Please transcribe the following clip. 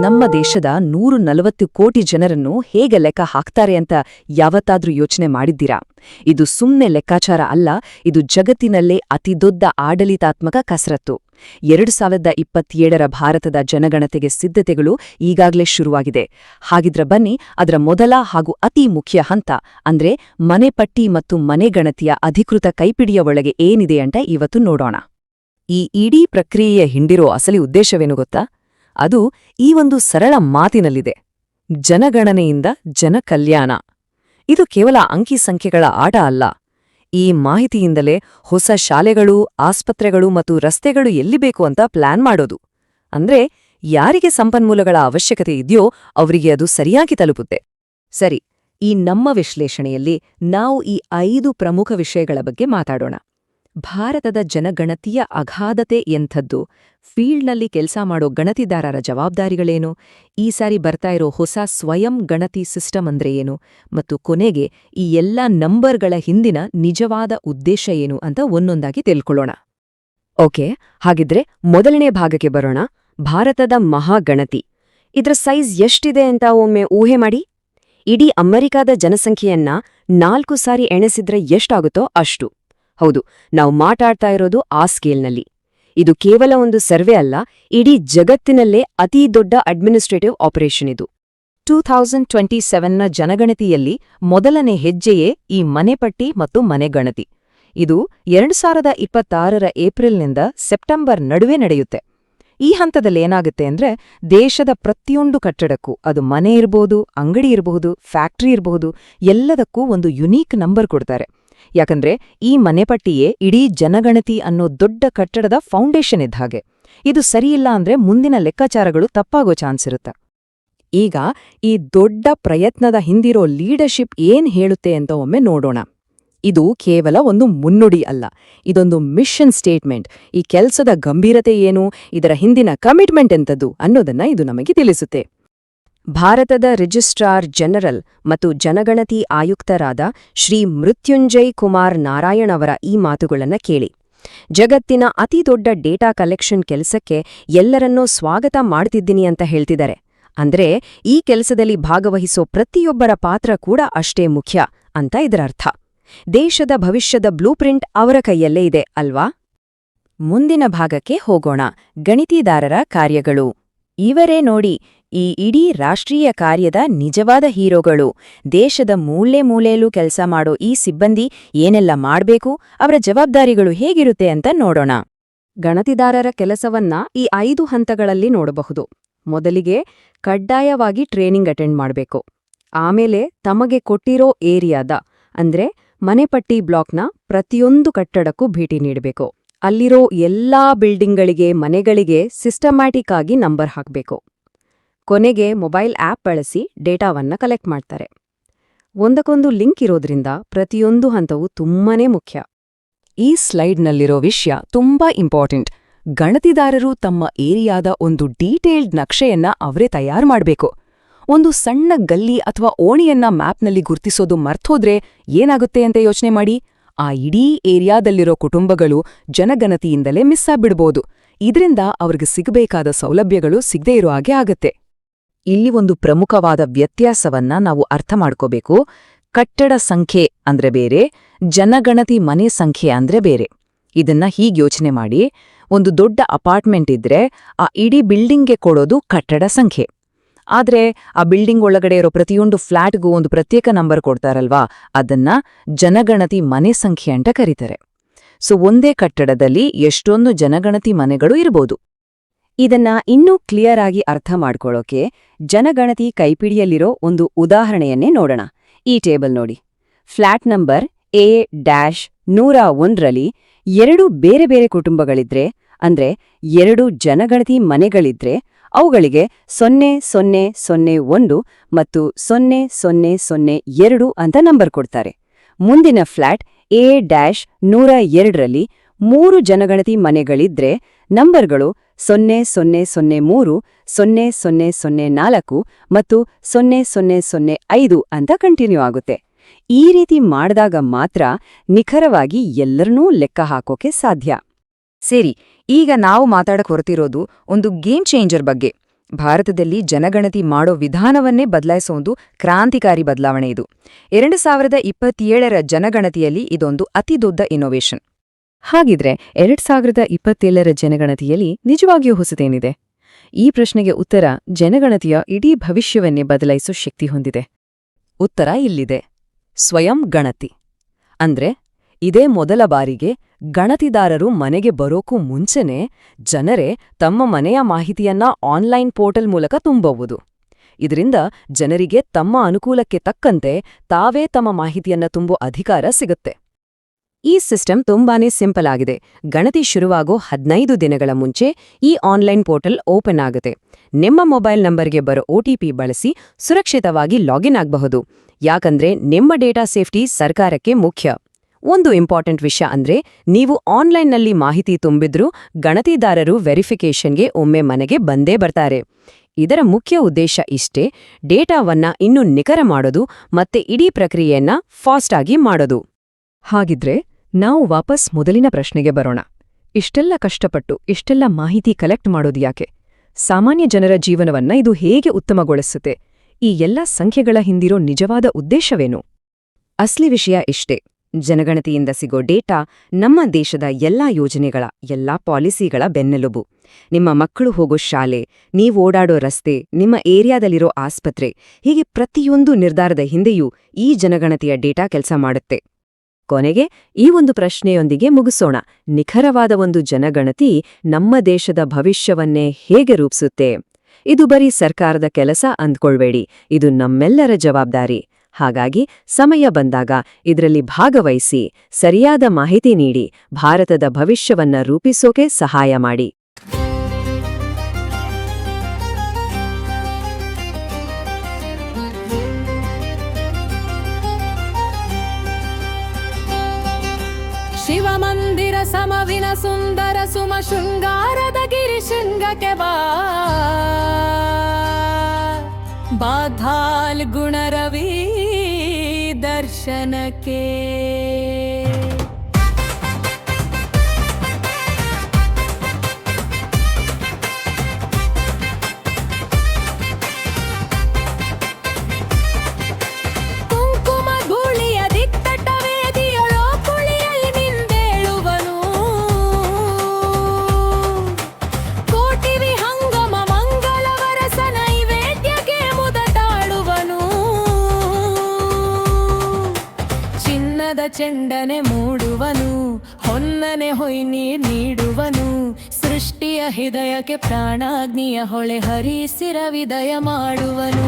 ನಮ್ಮ ದೇಶದ 140 ಕೋಟಿ ಜನರನ್ನು ಹೇಗೆ ಲೆಕ್ಕ ಹಾಕ್ತಾರೆ ಅಂತ ಯಾವತ್ತಾದ್ರೂ ಯೋಚನೆ ಮಾಡಿದ್ದೀರಾ? ಇದು ಸುಮ್ನೆ ಲೆಕ್ಕಾಚಾರ ಅಲ್ಲ, ಇದು ಜಗತ್ತಿನಲ್ಲೇ ಅತಿದೊಡ್ಡ ಆಡಳಿತಾತ್ಮಕ ಕಸರತ್ತು. 2027ರ ಭಾರತದ ಜನಗಣತಿಗೆ ಸಿದ್ಧತೆಗಳು ಈಗಾಗಲೇ ಶುರುವಾಗಿದೆ. ಹಾಗಿದ್ರೆ ಬನ್ನಿ, ಅದರ ಮೊದಲ ಹಾಗೂ ಅತಿ ಮುಖ್ಯ ಹಂತ ಅಂದ್ರೆ ಮನೆಪಟ್ಟಿ ಮತ್ತು ಮನೆಗಣತಿಯ ಅಧಿಕೃತ ಕೈಪಿಡಿಯ ಒಳಗೆ ಏನಿದೆ ಅಂತ ಇವತ್ತು ನೋಡೋಣ. ಈ ಇಡೀ ಪ್ರಕ್ರಿಯೆಯ ಹಿಂದಿರೋ ಅಸಲಿ ಉದ್ದೇಶವೇನು ಗೊತ್ತಾ? ಅದು ಈ ಒಂದು ಸರಳ ಮಾತಿನಲ್ಲಿದೆ: ಜನಗಣನೆಯಿಂದ ಜನಕಲ್ಯಾಣ. ಇದು ಕೇವಲ ಅಂಕಿ ಸಂಖ್ಯೆಗಳ ಆಟ ಅಲ್ಲ. ಈ ಮಾಹಿತಿಯಿಂದಲೇ ಹೊಸ ಶಾಲೆಗಳು, ಆಸ್ಪತ್ರೆಗಳು ಮತ್ತು ರಸ್ತೆಗಳು ಎಲ್ಲಿ ಬೇಕು ಅಂತ ಪ್ಲಾನ್ ಮಾಡೋದು. ಅಂದ್ರೆ ಯಾರಿಗೆ ಸಂಪನ್ಮೂಲಗಳ ಅವಶ್ಯಕತೆ ಇದೆಯೋ ಅವರಿಗೆ ಅದು ಸರಿಯಾಗಿ ತಲುಪುತ್ತೆ. ಸರಿ, ಈ ನಮ್ಮ ವಿಶ್ಲೇಷಣೆಯಲ್ಲಿ ನಾವು ಈ 5 ಪ್ರಮುಖ ವಿಷಯಗಳ ಬಗ್ಗೆ ಮಾತಾಡೋಣ. ಭಾರತದ ಜನಗಣತಿಯ ಅಗಾಧತೆ ಎಂಥದ್ದು? ಫೀಲ್ಡ್ನಲ್ಲಿ ಕೆಲಸ ಮಾಡೋ ಗಣತಿದಾರರ ಜವಾಬ್ದಾರಿಗಳೇನು? ಈ ಸಾರಿ ಬರ್ತಾ ಇರೋ ಹೊಸ ಸ್ವಯಂ ಗಣತಿ ಸಿಸ್ಟಮ್ ಅಂದ್ರೆ ಏನು? ಮತ್ತು ಕೊನೆಗೆ ಈ ಎಲ್ಲ ನಂಬರ್ಗಳ ಹಿಂದಿನ ನಿಜವಾದ ಉದ್ದೇಶ ಏನು ಅಂತ ಒಂದೊಂದಾಗಿ ತಿಳ್ಕೊಳ್ಳೋಣ. ಓಕೆ, ಹಾಗಿದ್ರೆ ಮೊದಲನೇ ಭಾಗಕ್ಕೆ ಬರೋಣ. ಭಾರತದ ಮಹಾಗಣತಿ. ಇದ್ರ ಸೈಜ್ ಎಷ್ಟಿದೆ ಅಂತ ಒಮ್ಮೆ ಊಹೆ ಮಾಡಿ. ಇಡೀ ಅಮೆರಿಕಾದ ಜನಸಂಖ್ಯೆಯನ್ನ 4 ಸಾರಿ ಎಣೆಸಿದ್ರೆ ಎಷ್ಟಾಗುತ್ತೋ ಅಷ್ಟು. ಹೌದು, ನಾವು ಮಾತಾಡ್ತಾ ಇರೋದು ಆ ಸ್ಕೇಲ್ನಲ್ಲಿ. ಇದು ಕೇವಲ ಒಂದು ಸರ್ವೆ ಅಲ್ಲ, ಇಡೀ ಜಗತ್ತಿನಲ್ಲೇ ಅತೀ ದೊಡ್ಡ ಅಡ್ಮಿನಿಸ್ಟ್ರೇಟಿವ್ ಆಪರೇಷನ್ ಇದು. 2027ನ ಜನಗಣತಿಯಲ್ಲಿ ಮೊದಲನೇ ಹೆಜ್ಜೆಯೇ ಈ ಮನೆಪಟ್ಟಿ ಮತ್ತು ಮನೆಗಣತಿ. ಇದು 2026ರ ಏಪ್ರಿಲ್ನಿಂದ ಸೆಪ್ಟೆಂಬರ್ ನಡುವೆ ನಡೆಯುತ್ತೆ. ಈ ಹಂತದಲ್ಲಿ ಏನಾಗುತ್ತೆ ಅಂದ್ರೆ, ದೇಶದ ಪ್ರತಿಯೊಂದು ಕಟ್ಟಡಕ್ಕೂ, ಅದು ಮನೆ ಇರಬಹುದು, ಅಂಗಡಿ ಇರಬಹುದು, ಫ್ಯಾಕ್ಟ್ರಿ ಇರಬಹುದು, ಎಲ್ಲದಕ್ಕೂ ಒಂದು ಯುನೀಕ್ ನಂಬರ್ ಕೊಡ್ತಾರೆ. ಯಾಕಂದ್ರೆ ಈ ಮನೆಪಟ್ಟಿಯೇ ಇಡೀ ಜನಗಣತಿ ಅನ್ನೋ ದೊಡ್ಡ ಕಟ್ಟಡದ ಫೌಂಡೇಶನ್ ಇದ್ದ ಹಾಗೆ. ಇದು ಸರಿಯಿಲ್ಲ ಅಂದ್ರೆ ಮುಂದಿನ ಲೆಕ್ಕಾಚಾರಗಳು ತಪ್ಪಾಗೋ ಚಾನ್ಸ್ ಇರುತ್ತೆ. ಈಗ ಈ ದೊಡ್ಡ ಪ್ರಯತ್ನದ ಹಿಂದಿರೋ ಲೀಡರ್ಶಿಪ್ ಏನ್ ಹೇಳುತ್ತೆ ಅಂತ ಒಮ್ಮೆ ನೋಡೋಣ. ಇದು ಕೇವಲ ಒಂದು ಮುನ್ನುಡಿ ಅಲ್ಲ, ಇದೊಂದು ಮಿಷನ್ ಸ್ಟೇಟ್ಮೆಂಟ್. ಈ ಕೆಲಸದ ಗಂಭೀರತೆ ಏನು, ಇದರ ಹಿಂದಿನ ಕಮಿಟ್ಮೆಂಟ್ ಎಂಥದ್ದು ಅನ್ನೋದನ್ನ ಇದು ನಮಗೆ ತಿಳಿಸುತ್ತೆ. ಭಾರತದ ರಿಜಿಸ್ಟ್ರಾರ್ ಜನರಲ್ ಮತ್ತು ಜನಗಣತಿ ಆಯುಕ್ತರಾದ ಶ್ರೀ ಮೃತ್ಯುಂಜಯ್ ಕುಮಾರ್ ನಾರಾಯಣ್ ಅವರ ಈ ಮಾತುಗಳನ್ನ ಕೇಳಿ. ಜಗತ್ತಿನ ಅತಿದೊಡ್ಡ ಡೇಟಾ ಕಲೆಕ್ಷನ್ ಕೆಲಸಕ್ಕೆ ಎಲ್ಲರನ್ನೂ ಸ್ವಾಗತ ಮಾಡ್ತಿದ್ದೀನಿ ಅಂತ ಹೇಳ್ತಿದ್ದಾರೆ. ಅಂದ್ರೆ ಈ ಕೆಲಸದಲ್ಲಿ ಭಾಗವಹಿಸೋ ಪ್ರತಿಯೊಬ್ಬರ ಪಾತ್ರ ಕೂಡ ಅಷ್ಟೇ ಮುಖ್ಯ ಅಂತ ಇದರರ್ಥ. ದೇಶದ ಭವಿಷ್ಯದ ಬ್ಲೂಪ್ರಿಂಟ್ ಅವರ ಕೈಯಲ್ಲೇ ಇದೆ ಅಲ್ವಾ? ಮುಂದಿನ ಭಾಗಕ್ಕೆ ಹೋಗೋಣ. ಗಣಿತಿದಾರರ ಕಾರ್ಯಗಳು. ಇವರೇ ನೋಡಿ ಈ ಇಡೀ ರಾಷ್ಟ್ರೀಯ ಕಾರ್ಯದ ನಿಜವಾದ ಹೀರೋಗಳು. ದೇಶದ ಮೂಲೆ ಮೂಲೆಯಲ್ಲೂ ಕೆಲಸ ಮಾಡೋ ಈ ಸಿಬ್ಬಂದಿ ಏನೆಲ್ಲ ಮಾಡ್ಬೇಕು, ಅವರ ಜವಾಬ್ದಾರಿಗಳು ಹೇಗಿರುತ್ತೆ ಅಂತ ನೋಡೋಣ. ಗಣತಿದಾರರ ಕೆಲಸವನ್ನ ಈ 5 ಹಂತಗಳಲ್ಲಿ ನೋಡಬಹುದು. ಮೊದಲಿಗೆ ಕಡ್ಡಾಯವಾಗಿ ಟ್ರೇನಿಂಗ್ ಅಟೆಂಡ್ ಮಾಡಬೇಕು. ಆಮೇಲೆ ತಮಗೆ ಕೊಟ್ಟಿರೋ ಏರಿಯಾದ ಅಂದ್ರೆ ಮನೆಪಟ್ಟಿ ಬ್ಲಾಕ್ನ ಪ್ರತಿಯೊಂದು ಕಟ್ಟಡಕ್ಕೂ ಭೇಟಿ ನೀಡಬೇಕು. ಅಲ್ಲಿರೋ ಎಲ್ಲಾ ಬಿಲ್ಡಿಂಗ್ಗಳಿಗೆ, ಮನೆಗಳಿಗೆ ಸಿಸ್ಟಮ್ಯಾಟಿಕ್ ಆಗಿ ನಂಬರ್ ಹಾಕಬೇಕು. ಕೊನೆಗೆ ಮೊಬೈಲ್ ಆಪ್ ಬಳಸಿ ಡೇಟಾವನ್ನ ಕಲೆಕ್ಟ್ ಮಾಡ್ತಾರೆ. ಒಂದಕ್ಕೊಂದು ಲಿಂಕ್ ಇರೋದ್ರಿಂದ ಪ್ರತಿಯೊಂದು ಹಂತವೂ ತುಂಬಾನೇ ಮುಖ್ಯ. ಈ ಸ್ಲೈಡ್ನಲ್ಲಿರೋ ವಿಷಯ ತುಂಬಾ ಇಂಪಾರ್ಟೆಂಟ್. ಗಣತಿದಾರರು ತಮ್ಮ ಏರಿಯಾದ ಒಂದು ಡೀಟೇಲ್ಡ್ ನಕ್ಷೆಯನ್ನ ಅವರೇ ತಯಾರು ಮಾಡಬೇಕು. ಒಂದು ಸಣ್ಣ ಗಲ್ಲಿ ಅಥವಾ ಓಣಿಯನ್ನ ಮ್ಯಾಪ್ನಲ್ಲಿ ಗುರ್ತಿಸೋದು ಮರ್ತೋದ್ರೆ ಏನಾಗುತ್ತೆ ಅಂತ ಯೋಚನೆ ಮಾಡಿ. ಆ ಇಡೀ ಏರಿಯಾದಲ್ಲಿರೋ ಕುಟುಂಬಗಳು ಜನಗಣತಿಯಿಂದಲೇ ಮಿಸ್ ಆಗ್ಬಿಡ್ಬೋದು. ಇದರಿಂದ ಅವ್ರಿಗೆ ಸಿಗಬೇಕಾದ ಸೌಲಭ್ಯಗಳು ಸಿಗದೇ ಇರೋ ಹಾಗೆ ಆಗತ್ತೆ. ಇಲ್ಲಿ ಒಂದು ಪ್ರಮುಖವಾದ ವ್ಯತ್ಯಾಸವನ್ನ ನಾವು ಅರ್ಥ ಮಾಡ್ಕೋಬೇಕು. ಕಟ್ಟಡ ಸಂಖ್ಯೆ ಅಂದ್ರೆ ಬೇರೆ, ಜನಗಣತಿ ಮನೆ ಸಂಖ್ಯೆ ಅಂದ್ರೆ ಬೇರೆ. ಇದನ್ನ ಹೀಗೆ ಯೋಚನೆ ಮಾಡಿ. ಒಂದು ದೊಡ್ಡ ಅಪಾರ್ಟ್ಮೆಂಟ್ ಇದ್ರೆ ಆ ಇಡೀ ಬಿಲ್ಡಿಂಗ್ಗೆ ಕೊಡೋದು ಕಟ್ಟಡ ಸಂಖ್ಯೆ. ಆದ್ರೆ ಆ ಬಿಲ್ಡಿಂಗ್ ಒಳಗಡೆ ಇರೋ ಪ್ರತಿಯೊಂದು ಫ್ಲಾಟ್ಗೂ ಒಂದು ಪ್ರತ್ಯೇಕ ನಂಬರ್ ಕೊಡ್ತಾರಲ್ವಾ, ಅದನ್ನ ಜನಗಣತಿ ಮನೆ ಸಂಖ್ಯೆ ಅಂತ ಕರೀತಾರೆ. ಸೊ ಒಂದೇ ಕಟ್ಟಡದಲ್ಲಿ ಎಷ್ಟೊಂದು ಜನಗಣತಿ ಮನೆಗಳು ಇರಬಹುದು. ಇದನ್ನ ಇನ್ನೂ ಕ್ಲಿಯರ್ ಆಗಿ ಅರ್ಥ ಮಾಡ್ಕೊಳ್ಳೋಕೆ ಜನಗಣತಿ ಕೈಪಿಡಿಯಲ್ಲಿರೋ ಒಂದು ಉದಾಹರಣೆಯನ್ನೇ ನೋಡೋಣ. ಈ ಟೇಬಲ್ ನೋಡಿ. ಫ್ಲಾಟ್ ನಂಬರ್ A-101ರಲ್ಲಿ 2 ಬೇರೆ ಬೇರೆ ಕುಟುಂಬಗಳಿದ್ರೆ, ಅಂದ್ರೆ 2 ಜನಗಣತಿ ಮನೆಗಳಿದ್ರೆ, ಅವುಗಳಿಗೆ 0001 ಮತ್ತು 0002 ಅಂತ ನಂಬರ್ ಕೊಡ್ತಾರೆ. ಮುಂದಿನ ಫ್ಲಾಟ್ A-102ರಲ್ಲಿ 3 ಜನಗಣತಿ ಮನೆಗಳಿದ್ರೆ ನಂಬರ್ಗಳು 0003, 0004 ಮತ್ತು 0005 ಅಂತ ಕಂಟಿನ್ಯೂ ಆಗುತ್ತೆ. ಈ ರೀತಿ ಮಾಡಿದಾಗ ಮಾತ್ರ ನಿಖರವಾಗಿ ಎಲ್ಲರನ್ನೂ ಲೆಕ್ಕ ಹಾಕೋಕೆ ಸಾಧ್ಯ. ಸರಿ, ಈಗ ನಾವು ಮಾತಾಡಕ್ ಹೊರತಿರೋದು ಒಂದು ಗೇಮ್ ಚೇಂಜರ್ ಬಗ್ಗೆ. ಭಾರತದಲ್ಲಿ ಜನಗಣತಿ ಮಾಡೋ ವಿಧಾನವನ್ನೇ ಬದಲಾಯಿಸೋ ಒಂದು ಕ್ರಾಂತಿಕಾರಿ ಬದಲಾವಣೆ ಇದು. 2027ರ ಜನಗಣತಿಯಲ್ಲಿ ಇದೊಂದು ಅತಿದೊಡ್ಡ ಇನ್ನೋವೇಷನ್. ಹಾಗಿದ್ರೆ 2027ರ ಜನಗಣತಿಯಲ್ಲಿ ನಿಜವಾಗಿಯೂ ಹೊಸತೇನಿದೆ? ಈ ಪ್ರಶ್ನೆಗೆ ಉತ್ತರ ಜನಗಣತಿಯ ಇಡೀ ಭವಿಷ್ಯವನ್ನೇ ಬದಲಾಯಿಸೋ ಶಕ್ತಿ ಹೊಂದಿದೆ. ಉತ್ತರ ಇಲ್ಲಿದೆ. ಸ್ವಯಂ ಗಣತಿ ಅಂದ್ರೆ ಇದೇ ಮೊದಲ ಬಾರಿಗೆ ಗಣತಿದಾರರು ಮನೆಗೆ ಬರೋಕ್ಕೂ ಮುಂಚೆನೇ ಜನರೇ ತಮ್ಮ ಮನೆಯ ಮಾಹಿತಿಯನ್ನ ಆನ್ಲೈನ್ ಪೋರ್ಟಲ್ ಮೂಲಕ ತುಂಬಬಹುದು. ಇದರಿಂದ ಜನರಿಗೆ ತಮ್ಮ ಅನುಕೂಲಕ್ಕೆ ತಕ್ಕಂತೆ ತಾವೇ ತಮ್ಮ ಮಾಹಿತಿಯನ್ನ ತುಂಬೋ ಅಧಿಕಾರ ಸಿಗುತ್ತೆ. ಈ ಸಿಸ್ಟಮ್ ತುಂಬಾನೇ ಸಿಂಪಲ್ ಆಗಿದೆ. ಗಣತಿ ಶುರುವಾಗೋ 15 ದಿನಗಳ ಮುಂಚೆ ಈ ಆನ್ಲೈನ್ ಪೋರ್ಟಲ್ ಓಪನ್ ಆಗುತ್ತೆ. ನಿಮ್ಮ ಮೊಬೈಲ್ ನಂಬರ್ಗೆ ಬರೋ OTP ಬಳಸಿ ಸುರಕ್ಷಿತವಾಗಿ ಲಾಗಿನ್ ಆಗಬಹುದು. ಯಾಕಂದ್ರೆ ನಿಮ್ಮ ಡೇಟಾ ಸೇಫ್ಟಿ ಸರ್ಕಾರಕ್ಕೆ ಮುಖ್ಯ. ಒಂದು ಇಂಪಾರ್ಟೆಂಟ್ ವಿಷಯ ಅಂದ್ರೆ ನೀವು ಆನ್ಲೈನ್ನಲ್ಲಿ ಮಾಹಿತಿ ತುಂಬಿದ್ರೂ ಗಣತಿದಾರರು ವೆರಿಫಿಕೇಷನ್ಗೆ ಒಮ್ಮೆ ಮನೆಗೆ ಬಂದೇ ಬರ್ತಾರೆ. ಇದರ ಮುಖ್ಯ ಉದ್ದೇಶ ಇಷ್ಟೇ, ಡೇಟಾವನ್ನ ಇನ್ನೂ ನಿಖರ ಮಾಡೋದು ಮತ್ತೆ ಇಡೀ ಪ್ರಕ್ರಿಯೆಯನ್ನ ಫಾಸ್ಟ್ ಆಗಿ ಮಾಡೋದು. ಹಾಗಿದ್ರೆ ನಾವು ವಾಪಸ್ ಮೊದಲಿನ ಪ್ರಶ್ನೆಗೆ ಬರೋಣ. ಇಷ್ಟೆಲ್ಲ ಕಷ್ಟಪಟ್ಟು ಇಷ್ಟೆಲ್ಲ ಮಾಹಿತಿ ಕಲೆಕ್ಟ್ ಮಾಡೋದು ಯಾಕೆ? ಸಾಮಾನ್ಯ ಜನರ ಜೀವನವನ್ನ ಇದು ಹೇಗೆ ಉತ್ತಮಗೊಳಿಸುತ್ತೆ? ಈ ಎಲ್ಲ ಸಂಖ್ಯೆಗಳ ಹಿಂದಿರೋ ನಿಜವಾದ ಉದ್ದೇಶವೇನು? ಅಸ್ಲಿ ವಿಷಯ ಇಷ್ಟೇ. ಜನಗಣತಿಯಿಂದ ಸಿಗೋ ಡೇಟಾ ನಮ್ಮ ದೇಶದ ಎಲ್ಲಾ ಯೋಜನೆಗಳ, ಎಲ್ಲಾ ಪಾಲಿಸಿಗಳ ಬೆನ್ನೆಲುಬು. ನಿಮ್ಮ ಮಕ್ಕಳು ಹೋಗೋ ಶಾಲೆ, ನೀವು ಓಡಾಡೋ ರಸ್ತೆ, ನಿಮ್ಮ ಏರಿಯಾದಲ್ಲಿರೋ ಆಸ್ಪತ್ರೆ, ಹೀಗೆ ಪ್ರತಿಯೊಂದು ನಿರ್ಧಾರದ ಹಿಂದೆಯೂ ಈ ಜನಗಣತಿಯ ಡೇಟಾ ಕೆಲಸ ಮಾಡುತ್ತೆ. ಕೊನೆಗೆ ಈ ಒಂದು ಪ್ರಶ್ನೆಯೊಂದಿಗೆ ಮುಗಿಸೋಣ. ನಿಖರವಾದ ಒಂದು ಜನಗಣತಿ ನಮ್ಮ ದೇಶದ ಭವಿಷ್ಯವನ್ನೇ ಹೇಗೆ ರೂಪಿಸುತ್ತೆ? ಇದು ಬರೀ ಸರ್ಕಾರದ ಕೆಲಸ ಅಂದ್ಕೊಳ್ಬೇಡಿ, ಇದು ನಮ್ಮೆಲ್ಲರ ಜವಾಬ್ದಾರಿ. ಹಾಗಾಗಿ ಸಮಯ ಬಂದಾಗ ಇದರಲ್ಲಿ ಭಾಗವಹಿಸಿ, ಸರಿಯಾದ ಮಾಹಿತಿ ನೀಡಿ, ಭಾರತದ ಭವಿಷ್ಯವನ್ನ ರೂಪಿಸೋಕೆ ಸಹಾಯ ಮಾಡಿ. ಶಿವಮಂದಿರ ಸಮವಿನ ಸುಂದರ ಸುಮ ಶೃಂಗಾರದ ಗಿರಿ ಶೃಂಗಕ್ಕೆ ಬಾಧಾಲ್ ಗುಣರವಿ ದರ್ಶನಕ್ಕೆ. ಕುಂಕುಮ ಗೂಳಿಯ ದಿಕ್ಕಟ ವೇದಿಯೊಳೋ ಕುಳಿಯಲ್ಲಿ ನಿಂದೇಳುವನು, ಕೋಟಿ ವಿಹಂಗಮ ಮಂಗಳವರಸ ನೈವೇದ್ಯಕ್ಕೆ ಮುದಟಾಡುವನು. ಚಿನ್ನದ ಚೆಂಡನೆ ಮೂಡುವನು, ಹೊನ್ನನೆ ಹೊಯ್ನೀರ್ ನೀಡುವನು, ಸೃಷ್ಟಿಯ ಹೃದಯಕ್ಕೆ ಪ್ರಾಣಾಗ್ನಿಯ ಹೊಳೆ ಹರಿಸಿರ ವಿದಯ ಮಾಡುವನು.